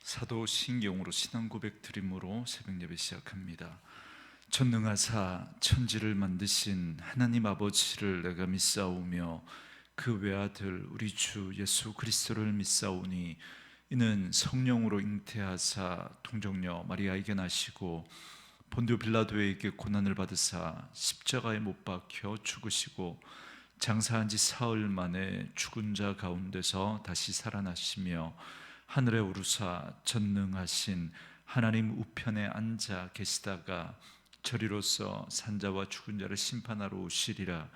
사도신경으로 신앙 고백 드림으로 새벽 예배 시작합니다. 전능하사 천지를 만드신 하나님 아버지를 내가 믿사오며 그 외아들 우리 주 예수 그리스도를 믿사오니 이는 성령으로 잉태하사 동정녀 마리아에게 나시고 본디오 빌라도에게 고난을 받으사 십자가에 못 박혀 죽으시고 장사한 지 사흘 만에 죽은 자 가운데서 다시 살아나시며 하늘에 오르사 전능하신 하나님 우편에 앉아 계시다가 저리로서 산자와 죽은 자를 심판하러 오시리라.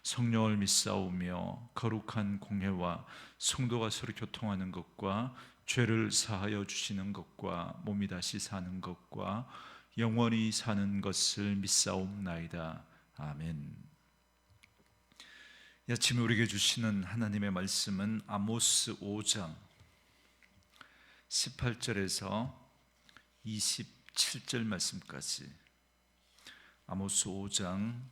성령을 믿사오며 거룩한 공회와 성도가 서로 교통하는 것과 죄를 사하여 주시는 것과 몸이 다시 사는 것과 영원히 사는 것을 믿사옵나이다. 아멘. 이 아침에 우리에게 주시는 하나님의 말씀은 아모스 5장 18절에서 27절 말씀까지, 아모스 5장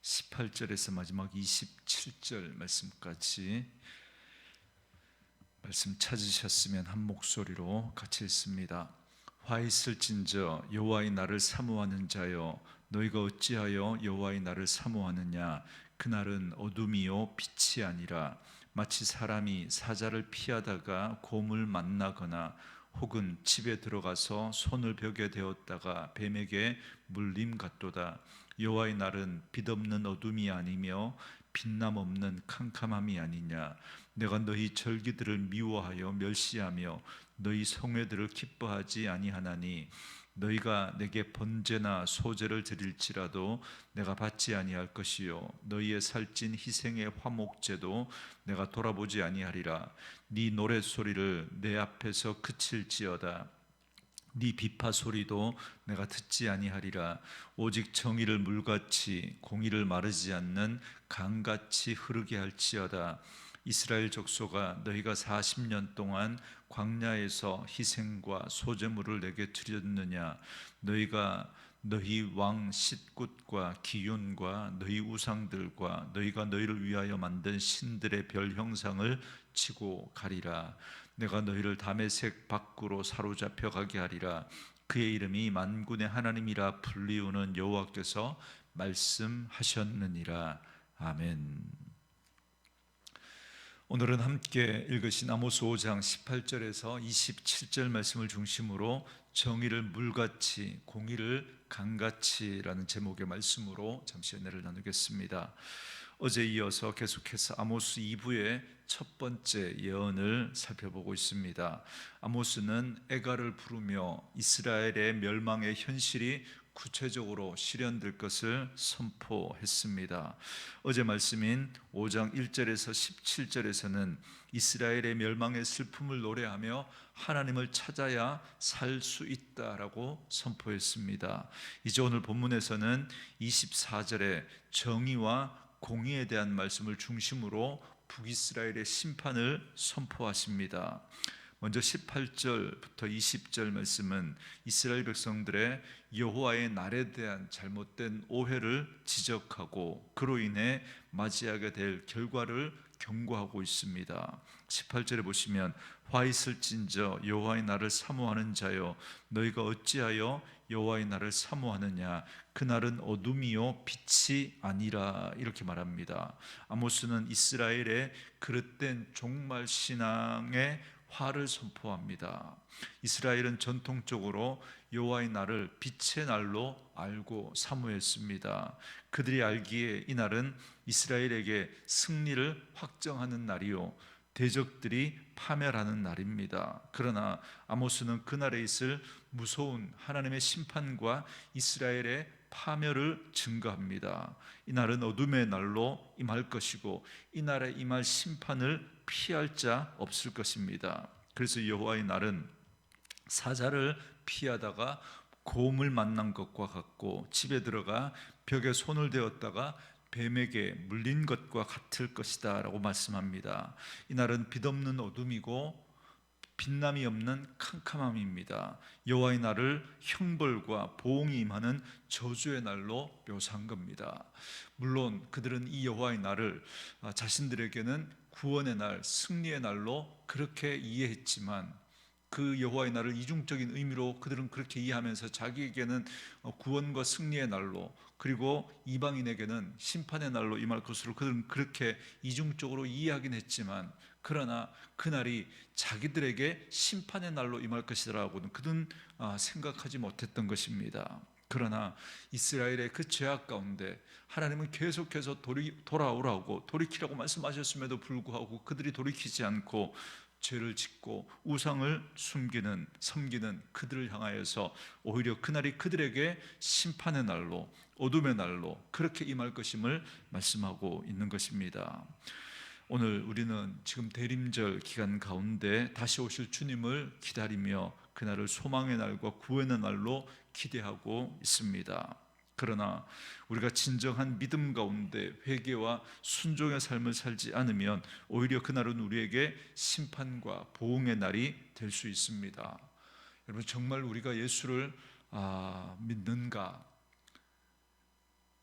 18절에서 마지막 27절 말씀까지 말씀 찾으셨으면 한 목소리로 같이 읽습니다. 화 있을진저 여호와의 날을 사모하는 자여, 너희가 어찌하여 여호와의 날을 사모하느냐? 그날은 어둠이요 빛이 아니라 마치 사람이 사자를 피하다가 곰을 만나거나 혹은 집에 들어가서 손을 벽에 대었다가 뱀에게 물림 같도다. 여호와의 날은 빛없는 어둠이 아니며 빛남 없는 캄캄함이 아니냐? 내가 너희 절기들을 미워하여 멸시하며 너희 성회들을 기뻐하지 아니하나니 너희가 내게 번제나 소제를 드릴지라도 내가 받지 아니할 것이요 너희의 살찐 희생의 화목제도 내가 돌아보지 아니하리라. 네 노랫소리를 내 앞에서 그칠지어다. 네 비파 소리도 내가 듣지 아니하리라. 오직 정의를 물같이 공의를 마르지 않는 강같이 흐르게 할지어다. 이스라엘 족속아, 너희가 40년 동안 광야에서 희생과 소제물을 내게 드렸느냐? 너희가 너희 왕 싯굿과 기욤과 너희 우상들과 너희가 너희를 위하여 만든 신들의 별 형상을 치고 가리라. 내가 너희를 다메섹 밖으로 사로잡혀 가게 하리라. 그의 이름이 만군의 하나님이라 불리우는 여호와께서 말씀하셨느니라. 아멘. 오늘은 함께 읽으신 아모스 5장 18절에서 27절 말씀을 중심으로 정의를 물같이 공의를 강같이라는 제목의 말씀으로 잠시 은혜를 나누겠습니다. 어제 이어서 계속해서 아모스 2부의 첫 번째 예언을 살펴보고 있습니다. 아모스는 애가를 부르며 이스라엘의 멸망의 현실이 구체적으로 실현될 것을 선포했습니다. 어제 말씀인 5장 1절에서 17절에서는 이스라엘의 멸망의 슬픔을 노래하며 하나님을 찾아야 살 수 있다라고 선포했습니다. 이제 오늘 본문에서는 24절에 정의와 공의에 대한 말씀을 중심으로 북이스라엘의 심판을 선포하십니다. 먼저 18절부터 20절 말씀은 이스라엘 백성들의 여호와의 날에 대한 잘못된 오해를 지적하고 그로 인해 맞이하게 될 결과를 경고하고 있습니다. 18절에 보시면 화 있을진저 여호와의 날을 사모하는 자여, 너희가 어찌하여 여호와의 날을 사모하느냐? 그날은 어둠이요 빛이 아니라, 이렇게 말합니다. 아모스는 이스라엘의 그릇된 종말 신앙의 화를 선포합니다. 이스라엘은 전통적으로 여호와의 날을 빛의 날로 알고 사모했습니다. 그들이 알기에 이 날은 이스라엘에게 승리를 확정하는 날이요 대적들이 파멸하는 날입니다. 그러나 아모스는 그날에 있을 무서운 하나님의 심판과 이스라엘의 파멸을 증거합니다. 이 날은 어둠의 날로 임할 것이고 이 날에 임할 심판을 피할 자 없을 것입니다. 그래서 여호와의 날은 사자를 피하다가 곰을 만난 것과 같고 집에 들어가 벽에 손을 대었다가 뱀에게 물린 것과 같을 것이다 라고 말씀합니다. 이 날은 빛없는 어둠이고 빛남이 없는 캄캄함입니다. 여호와의 날을 형벌과 보응이 임하는 저주의 날로 묘사한 겁니다. 물론 그들은 이 여호와의 날을 자신들에게는 구원의 날, 승리의 날로 그렇게 이해했지만 그 여호와의 날을 이중적인 의미로 그들은 그렇게 이해하면서 자기에게는 구원과 승리의 날로, 그리고 이방인에게는 심판의 날로 임할 것으로 그들은 그렇게 이중적으로 이해하긴 했지만, 그러나 그날이 자기들에게 심판의 날로 임할 것이라고는 그들은 생각하지 못했던 것입니다. 그러나 이스라엘의 그 죄악 가운데 하나님은 계속해서 돌아오라고, 돌이키라고 말씀하셨음에도 불구하고 그들이 돌이키지 않고 죄를 짓고 우상을 섬기는 그들을 향하여서 오히려 그날이 그들에게 심판의 날로, 어둠의 날로 그렇게 임할 것임을 말씀하고 있는 것입니다. 오늘 우리는 지금 대림절 기간 가운데 다시 오실 주님을 기다리며 그날을 소망의 날과 구원의 날로 기대하고 있습니다. 그러나 우리가 진정한 믿음 가운데 회개와 순종의 삶을 살지 않으면 오히려 그날은 우리에게 심판과 보응의 날이 될 수 있습니다. 여러분, 정말 우리가 예수를 믿는가?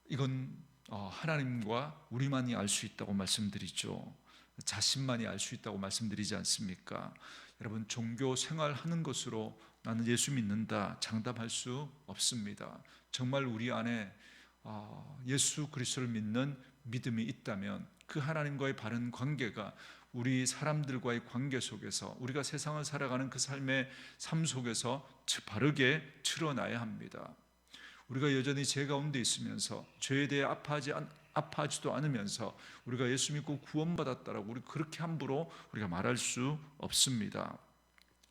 이건 하나님과 우리만이 알 수 있다고 말씀드리죠. 자신만이 알 수 있다고 말씀드리지 않습니까? 여러분, 종교 생활하는 것으로 나는 예수 믿는다 장담할 수 없습니다. 정말 우리 안에 예수 그리스도를 믿는 믿음이 있다면 그 하나님과의 바른 관계가 우리 사람들과의 관계 속에서, 우리가 세상을 살아가는 그 삶의 삶 속에서 바르게 드러나야 합니다. 우리가 여전히 죄 가운데 있으면서 죄에 대해 아파하지도 않으면서 우리가 예수 믿고 구원받았다라고 우리 그렇게 함부로 우리가 말할 수 없습니다.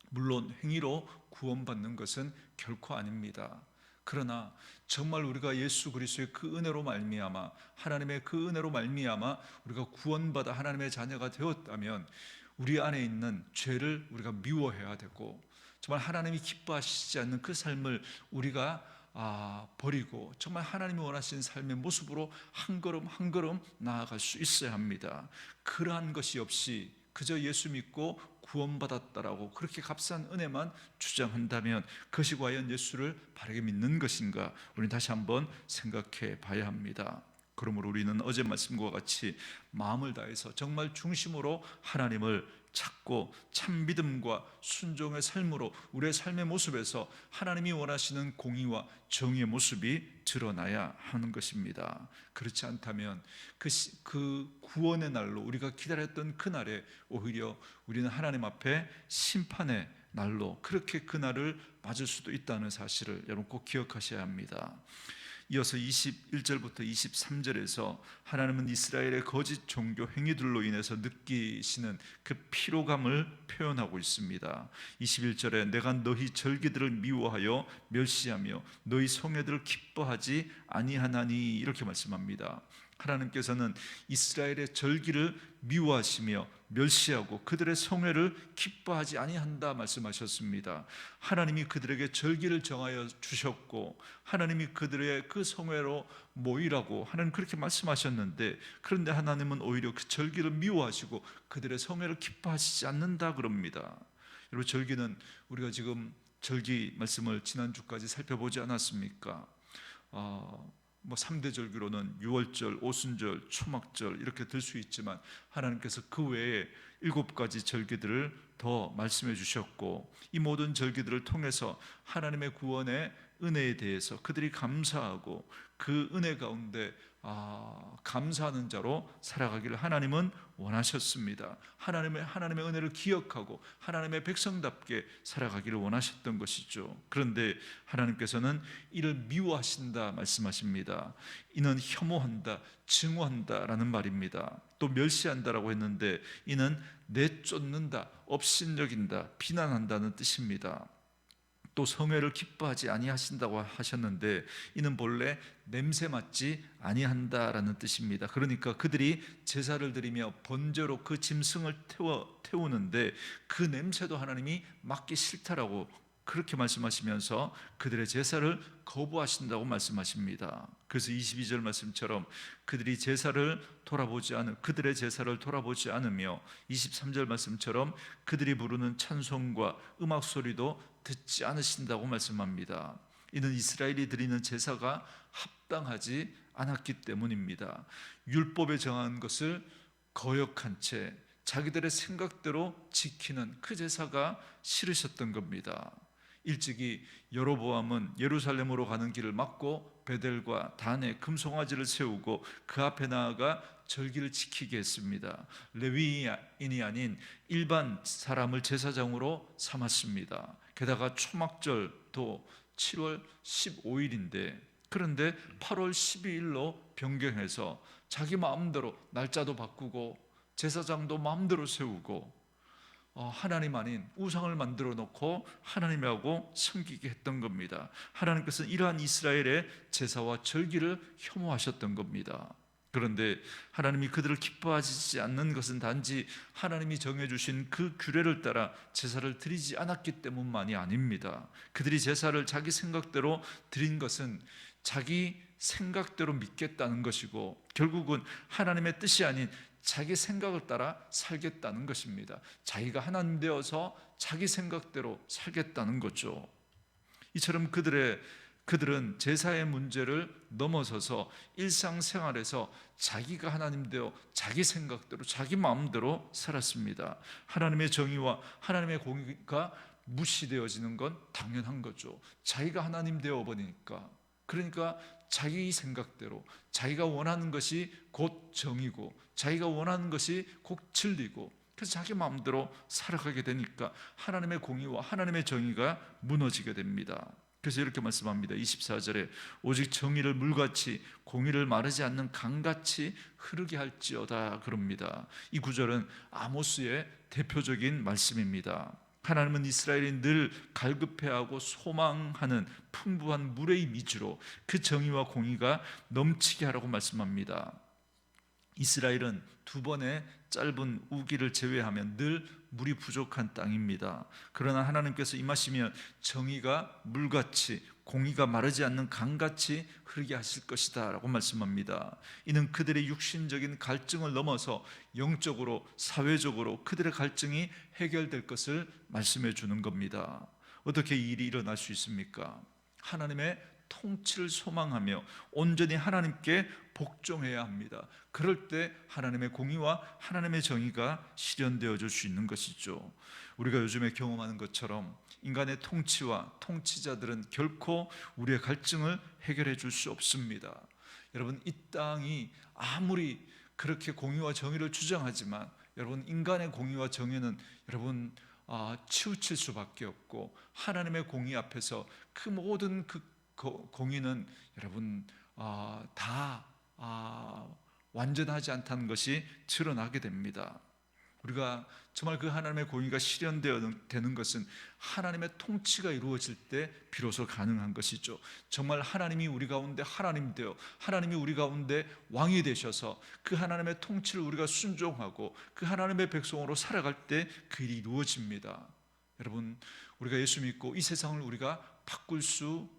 물론 행위로 구원받는 것은 결코 아닙니다. 그러나 정말 우리가 예수 그리스도의 그 은혜로 말미암아, 하나님의 그 은혜로 말미암아 우리가 구원받아 하나님의 자녀가 되었다면 우리 안에 있는 죄를 우리가 미워해야 되고, 정말 하나님이 기뻐하시지 않는 그 삶을 우리가 버리고 정말 하나님이 원하시는 삶의 모습으로 한 걸음 한 걸음 나아갈 수 있어야 합니다. 그러한 것이 없이 그저 예수 믿고 구원받았다라고 그렇게 값싼 은혜만 주장한다면 그것이 과연 예수를 바르게 믿는 것인가, 우리는 다시 한번 생각해 봐야 합니다. 그러므로 우리는 어제 말씀과 같이 마음을 다해서 정말 중심으로 하나님을 찾고 참 믿음과 순종의 삶으로 우리의 삶의 모습에서 하나님이 원하시는 공의와 정의의 모습이 드러나야 하는 것입니다. 그렇지 않다면 그 구원의 날로 우리가 기다렸던 그날에 오히려 우리는 하나님 앞에 심판의 날로 그렇게 그날을 맞을 수도 있다는 사실을 여러분 꼭 기억하셔야 합니다. 이어서 21절부터 23절에서 하나님은 이스라엘의 거짓 종교 행위들로 인해서 느끼시는 그 피로감을 표현하고 있습니다. 21절에 내가 너희 절기들을 미워하여 멸시하며 너희 성회들을 기뻐하지 아니하나니, 이렇게 말씀합니다. 하나님께서는 이스라엘의 절기를 미워하시며 멸시하고 그들의 성회를 기뻐하지 아니한다 말씀하셨습니다. 하나님이 그들에게 절기를 정하여 주셨고 하나님이 그들의 그 성회로 모이라고 하나님 그렇게 말씀하셨는데, 그런데 하나님은 오히려 그 절기를 미워하시고 그들의 성회를 기뻐하시지 않는다 그럽니다. 여러분, 절기는 우리가 지금 절기 말씀을 지난주까지 살펴보지 않았습니까? 3대 절기로는 유월절, 오순절, 초막절 이렇게 들 수 있지만 하나님께서 그 외에 7가지 절기들을 더 말씀해 주셨고, 이 모든 절기들을 통해서 하나님의 구원의 은혜에 대해서 그들이 감사하고 그 은혜 가운데 감사하는 자로 살아가기를 하나님은 원하셨습니다. 하나님의 은혜를 기억하고 하나님의 백성답게 살아가기를 원하셨던 것이죠. 그런데 하나님께서는 이를 미워하신다 말씀하십니다. 이는 혐오한다, 증오한다라는 말입니다. 또 멸시한다라고 했는데 이는 내쫓는다, 업신여긴다, 비난한다는 뜻입니다. 또 성회를 기뻐하지 아니하신다고 하셨는데 이는 본래 냄새 맡지 아니한다라는 뜻입니다. 그러니까 그들이 제사를 드리며 번제로 그 짐승을 태우는데 그 냄새도 하나님이 맡기 싫다라고 그렇게 말씀하시면서 그들의 제사를 거부하신다고 말씀하십니다. 그래서 22절 말씀처럼 그들의 제사를 돌아보지 않으며 23절 말씀처럼 그들이 부르는 찬송과 음악 소리도 듣지 않으신다고 말씀합니다. 이는 이스라엘이 드리는 제사가 합당하지 않았기 때문입니다. 율법에 정한 것을 거역한 채 자기들의 생각대로 지키는 그 제사가 싫으셨던 겁니다. 일찍이 여로보암은 예루살렘으로 가는 길을 막고 베델과 단에 금송아지를 세우고 그 앞에 나아가 절기를 지키게 했습니다. 레위인이 아닌 일반 사람을 제사장으로 삼았습니다. 게다가 초막절도 7월 15일인데 그런데 8월 12일로 변경해서 자기 마음대로 날짜도 바꾸고 제사장도 마음대로 세우고 하나님 아닌 우상을 만들어 놓고 하나님하고 섬기게 했던 겁니다. 하나님께서는 이러한 이스라엘의 제사와 절기를 혐오하셨던 겁니다. 그런데 하나님이 그들을 기뻐하시지 않는 것은 단지 하나님이 정해주신 그 규례를 따라 제사를 드리지 않았기 때문만이 아닙니다. 그들이 제사를 자기 생각대로 드린 것은 자기 생각대로 믿겠다는 것이고 결국은 하나님의 뜻이 아닌 자기 생각을 따라 살겠다는 것입니다. 자기가 하나님 되어서 자기 생각대로 살겠다는 거죠. 이처럼 그들은 제사의 문제를 넘어서서 일상생활에서 자기가 하나님 되어 자기 생각대로 자기 마음대로 살았습니다. 하나님의 정의와 하나님의 공의가 무시되어지는 건 당연한 거죠. 자기가 하나님 되어 버리니까. 그러니까 자기 생각대로 자기가 원하는 것이 곧 정이고 자기가 원하는 것이 곧 진리고 그래서 자기 마음대로 살아가게 되니까 하나님의 공의와 하나님의 정의가 무너지게 됩니다. 그래서 이렇게 말씀합니다. 24절에 오직 정의를 물같이 공의를 마르지 않는 강같이 흐르게 할지어다 그럽니다. 이 구절은 아모스의 대표적인 말씀입니다. 하나님은 이스라엘이 늘 갈급해하고 소망하는 풍부한 물의 미주로 그 정의와 공의가 넘치게 하라고 말씀합니다. 이스라엘은 두 번의 짧은 우기를 제외하면 늘 물이 부족한 땅입니다. 그러나 하나님께서 임하시면 정의가 물같이 공의가 마르지 않는 강같이 흐르게 하실 것이다 라고 말씀합니다. 이는 그들의 육신적인 갈증을 넘어서 영적으로 사회적으로 그들의 갈증이 해결될 것을 말씀해 주는 겁니다. 어떻게 이 일이 일어날 수 있습니까? 하나님의 통치를 소망하며 온전히 하나님께 복종해야 합니다. 그럴 때 하나님의 공의와 하나님의 정의가 실현되어질 수 있는 것이죠. 우리가 요즘에 경험하는 것처럼 인간의 통치와 통치자들은 결코 우리의 갈증을 해결해 줄 수 없습니다. 여러분, 이 땅이 아무리 그렇게 공의와 정의를 주장하지만 여러분, 인간의 공의와 정의는 여러분 치우칠 수밖에 없고 하나님의 공의 앞에서 그 모든 공의는 여러분 다 완전하지 않다는 것이 드러나게 됩니다. 우리가 정말 그 하나님의 공의가 실현되는 것은 하나님의 통치가 이루어질 때 비로소 가능한 것이죠. 정말 하나님이 우리 가운데 하나님 되어 하나님이 우리 가운데 왕이 되셔서 그 하나님의 통치를 우리가 순종하고 그 하나님의 백성으로 살아갈 때 그 일이 이루어집니다. 여러분, 우리가 예수 믿고 이 세상을 우리가 바꿀 수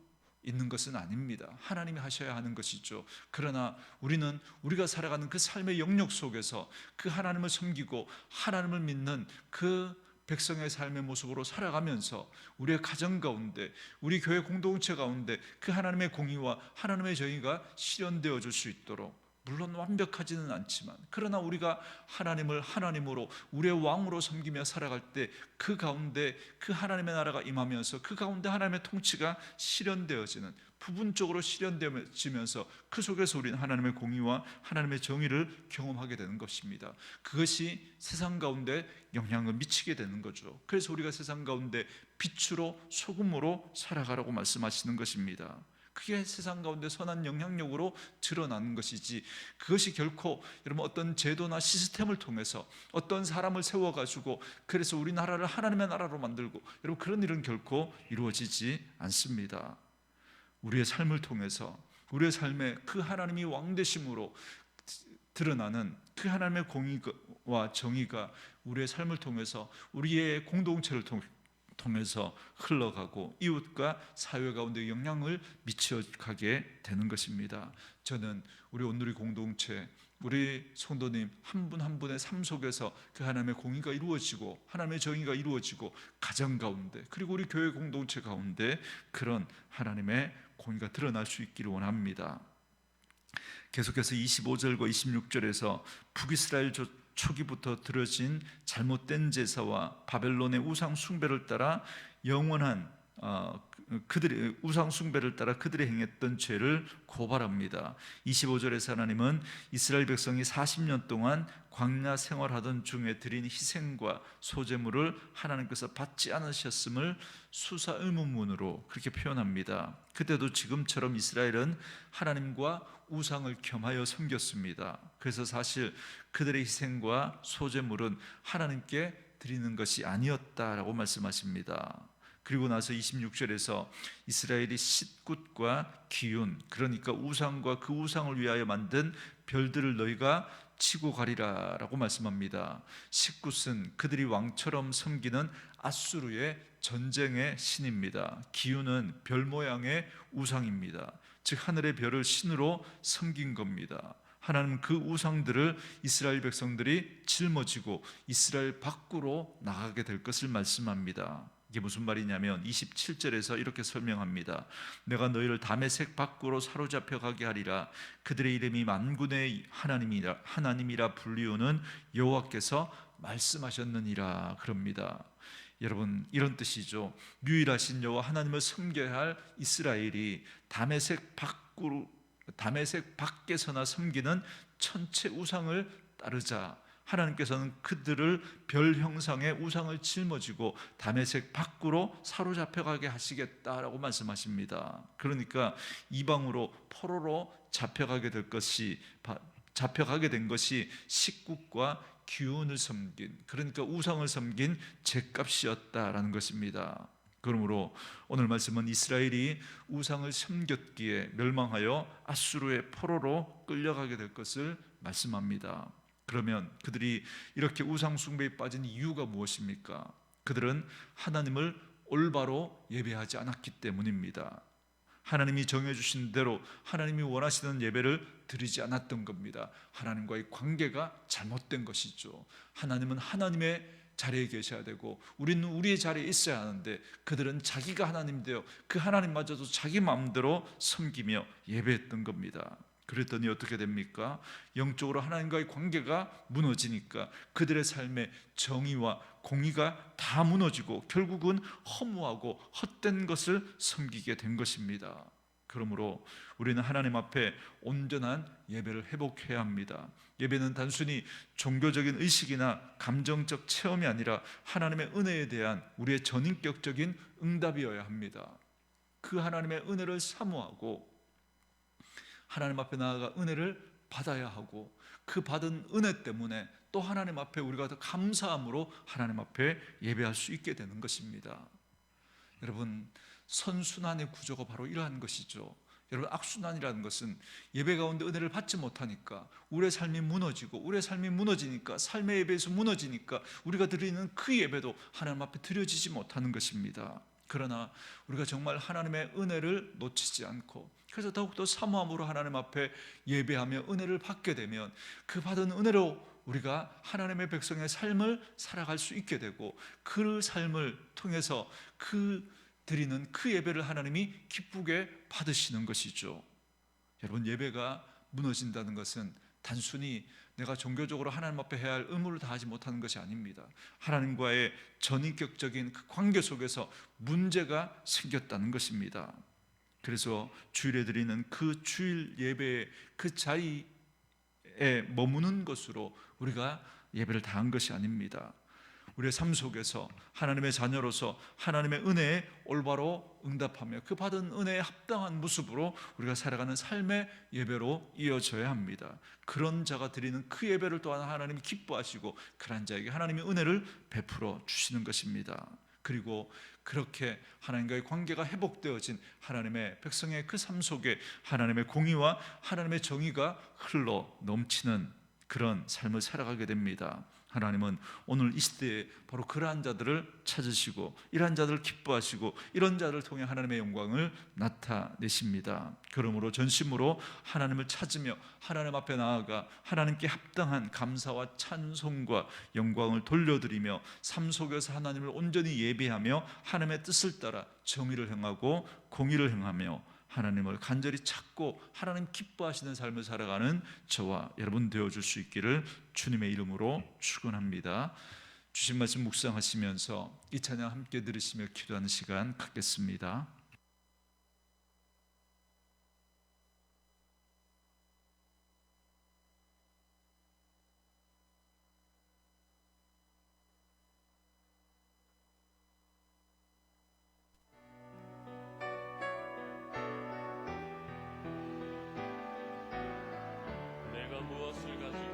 있는 것은 아닙니다. 하나님이 하셔야 하는 것이죠. 그러나 우리는 우리가 살아가는 그 삶의 영역 속에서 그 하나님을 섬기고 하나님을 믿는 그 백성의 삶의 모습으로 살아가면서 우리의 가정 가운데 우리 교회 공동체 가운데 그 하나님의 공의와 하나님의 정의가 실현되어 줄 수 있도록 물론 완벽하지는 않지만 그러나 우리가 하나님을 하나님으로 우리의 왕으로 섬기며 살아갈 때 그 가운데 그 하나님의 나라가 임하면서 그 가운데 하나님의 통치가 실현되어지는 부분적으로 실현되어지면서 그 속에서 우리는 하나님의 공의와 하나님의 정의를 경험하게 되는 것입니다. 그것이 세상 가운데 영향을 미치게 되는 거죠. 그래서 우리가 세상 가운데 빛으로 소금으로 살아가라고 말씀하시는 것입니다. 그게 세상 가운데 선한 영향력으로 드러나는 것이지 그것이 결코 여러분 어떤 제도나 시스템을 통해서 어떤 사람을 세워가지고 그래서 우리나라를 하나님의 나라로 만들고 여러분 그런 일은 결코 이루어지지 않습니다. 우리의 삶을 통해서 우리의 삶에 그 하나님이 왕되심으로 드러나는 그 하나님의 공의와 정의가 우리의 삶을 통해서 우리의 공동체를 통해서 흘러가고 이웃과 사회 가운데 영향을 미쳐가게 되는 것입니다. 저는 우리 온누리 공동체 우리 성도님 한 분 한 분의 삶 속에서 그 하나님의 공의가 이루어지고 하나님의 정의가 이루어지고 가정 가운데 그리고 우리 교회 공동체 가운데 그런 하나님의 공의가 드러날 수 있기를 원합니다. 계속해서 25절과 26절에서 북이스라엘 초기부터 들어진 잘못된 제사와 바벨론의 우상 숭배를 따라 영원한 그들의 우상 숭배를 따라 그들이 행했던 죄를 고발합니다. 25절에서 하나님은 이스라엘 백성이 40년 동안 광야 생활하던 중에 드린 희생과 소제물을 하나님께서 받지 않으셨음을 수사 의문문으로 그렇게 표현합니다. 그때도 지금처럼 이스라엘은 하나님과 우상을 겸하여 섬겼습니다. 그래서 사실 그들의 희생과 소제물은 하나님께 드리는 것이 아니었다라고 말씀하십니다. 그리고 나서 26절에서 이스라엘이 싯굿과 기운, 그러니까 우상과 그 우상을 위하여 만든 별들을 너희가 치고 가리라 라고 말씀합니다. 싯굿은 그들이 왕처럼 섬기는 아수르의 전쟁의 신입니다. 기운은 별 모양의 우상입니다. 즉 하늘의 별을 신으로 섬긴 겁니다. 하나님은 그 우상들을 이스라엘 백성들이 짊어지고 이스라엘 밖으로 나가게 될 것을 말씀합니다. 이게 무슨 말이냐면 27절에서 이렇게 설명합니다. 내가 너희를 다메섹 밖으로 사로잡혀 가게 하리라. 그들의 이름이 만군의 하나님이라 불리우는 여호와께서 말씀하셨느니라 그럽니다. 여러분, 이런 뜻이죠. 유일하신 여호와 하나님을 섬겨야 할 이스라엘이 다메섹 밖에서나 섬기는 천체 우상을 따르자 하나님께서는 그들을 별 형상의 우상을 짊어지고 다메섹 밖으로 사로잡혀가게 하시겠다라고 말씀하십니다. 그러니까 이방으로 포로로 잡혀가게 된 것이 식국과 기운을 섬긴, 그러니까 우상을 섬긴 죗값이었다라는 것입니다. 그러므로 오늘 말씀은 이스라엘이 우상을 섬겼기에 멸망하여 아수르의 포로로 끌려가게 될 것을 말씀합니다. 그러면 그들이 이렇게 우상 숭배에 빠진 이유가 무엇입니까? 그들은 하나님을 올바로 예배하지 않았기 때문입니다. 하나님이 정해주신 대로 하나님이 원하시는 예배를 드리지 않았던 겁니다. 하나님과의 관계가 잘못된 것이죠. 하나님은 하나님의 자리에 계셔야 되고 우리는 우리의 자리에 있어야 하는데 그들은 자기가 하나님 되어 그 하나님마저도 자기 마음대로 섬기며 예배했던 겁니다. 그랬더니 어떻게 됩니까? 영적으로 하나님과의 관계가 무너지니까 그들의 삶의 정의와 공의가 다 무너지고 결국은 허무하고 헛된 것을 섬기게 된 것입니다. 그러므로 우리는 하나님 앞에 온전한 예배를 회복해야 합니다. 예배는 단순히 종교적인 의식이나 감정적 체험이 아니라 하나님의 은혜에 대한 우리의 전인격적인 응답이어야 합니다. 그 하나님의 은혜를 사모하고 하나님 앞에 나아가 은혜를 받아야 하고 그 받은 은혜 때문에 또 하나님 앞에 우리가 더 감사함으로 하나님 앞에 예배할 수 있게 되는 것입니다. 여러분, 선순환의 구조가 바로 이러한 것이죠. 여러분, 악순환이라는 것은 예배 가운데 은혜를 받지 못하니까 우리의 삶이 무너지고 우리의 삶이 무너지니까 삶의 예배에서 무너지니까 우리가 드리는 그 예배도 하나님 앞에 드려지지 못하는 것입니다. 그러나 우리가 정말 하나님의 은혜를 놓치지 않고 그래서 더욱더 사모함으로 하나님 앞에 예배하며 은혜를 받게 되면 그 받은 은혜로 우리가 하나님의 백성의 삶을 살아갈 수 있게 되고 그 삶을 통해서 드리는 그 예배를 하나님이 기쁘게 받으시는 것이죠. 여러분, 예배가 무너진다는 것은 단순히 내가 종교적으로 하나님 앞에 해야 할 의무를 다하지 못하는 것이 아닙니다. 하나님과의 전인격적인 그 관계 속에서 문제가 생겼다는 것입니다. 그래서 주일에 드리는 그 주일 예배의 그 자리에 머무는 것으로 우리가 예배를 다한 것이 아닙니다. 우리의 삶 속에서 하나님의 자녀로서 하나님의 은혜에 올바로 응답하며 그 받은 은혜에 합당한 모습으로 우리가 살아가는 삶의 예배로 이어져야 합니다. 그런 자가 드리는 그 예배를 또한 하나님이 기뻐하시고 그런 자에게 하나님이 은혜를 베풀어 주시는 것입니다. 그리고 그렇게 하나님과의 관계가 회복되어진 하나님의 백성의 그 삶 속에 하나님의 공의와 하나님의 정의가 흘러 넘치는 그런 삶을 살아가게 됩니다. 하나님은 오늘 이 시대에 바로 그러한 자들을 찾으시고 이러한 자들을 기뻐하시고 이런 자들을 통해 하나님의 영광을 나타내십니다. 그러므로 전심으로 하나님을 찾으며 하나님 앞에 나아가 하나님께 합당한 감사와 찬송과 영광을 돌려드리며 삶 속에서 하나님을 온전히 예배하며 하나님의 뜻을 따라 정의를 행하고 공의를 행하며 하나님을 간절히 찾고 하나님 기뻐하시는 삶을 살아가는 저와 여러분 되어줄 수 있기를 주님의 이름으로 축원합니다. 주신 말씀 묵상하시면서 이 찬양 함께 들으시며 기도하는 시간 갖겠습니다. 내가 무엇을 가지고